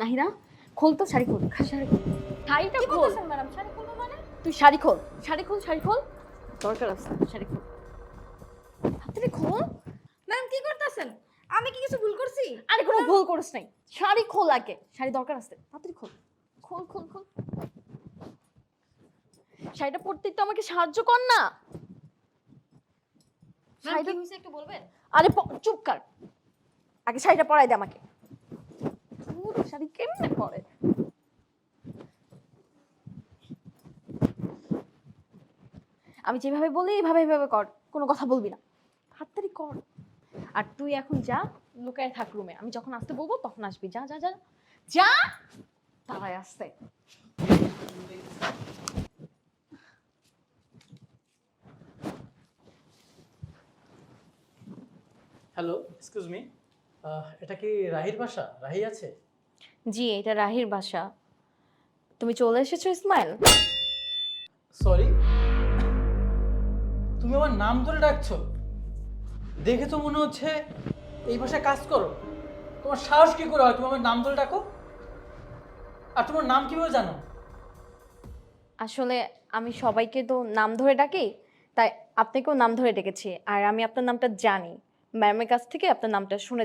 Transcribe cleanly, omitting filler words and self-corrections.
নাহিরা খোল তো শাড়ি খোল, শাড়ি খোল, শাড়িটা কি খোল। বলতেছেন ম্যাডাম? শাড়ি খুলবো মানে? তুই শাড়ি খোল, শাড়ি খোল, শাড়ি খোল, দরকার আছে শাড়ি খোল, তাড়াতাড়ি খোল। ম্যাডাম কি করতেছেন? আমি কি কিছু ভুল করছি? আরে কোনো ভুল করিস নাই, শাড়ি খোল আগে, শাড়ি দরকার আছে, তাড়াতাড়ি খোল, খোল খোল খোল। শাড়িটা পরতে তো আমাকে সাহায্য কর না। ম্যাম কি শাড়িটা, হইছে একটু বলবেন? আরে চুপ কর, আগে শাড়িটা পরাই দে আমাকে। পুরো শাড়ি কেমনে পরে? আমি যেভাবে বলি এইভাবে এইভাবে কর, কোনো কথা বলবি না, তাড়াতাড়ি কর। আর তুই এখন যা, লুকায় থাক রুমে, আমি যখন আসতে বলবো তখন আসবি, যা যা যা যা, তারাই আসতে। হ্যালো, এক্সকিউজ মি, এটা কি রাহির বাসা? রাহি আছে? জি, এটা রাহির বাসা। তুমি চলে এসেছো ইসমাইল? সরি, তুমি আমার নাম ধরে ডাকছো? দেখে তো মনে হচ্ছে এই ভাষায় কাজ করো। তোমার সাহস কি করে হয় তুমি আমার নাম ধরে ডাকো? আর তোমার নাম কিভাবে জানো? আসলে আমি সবাইকে তো নাম ধরে ডাকি, তাই আপনাকেও নাম ধরে ডেকেছি। আর আমি আপনার নামটা জানি, ম্যামের কাছ থেকে আপনার নামটা শুনে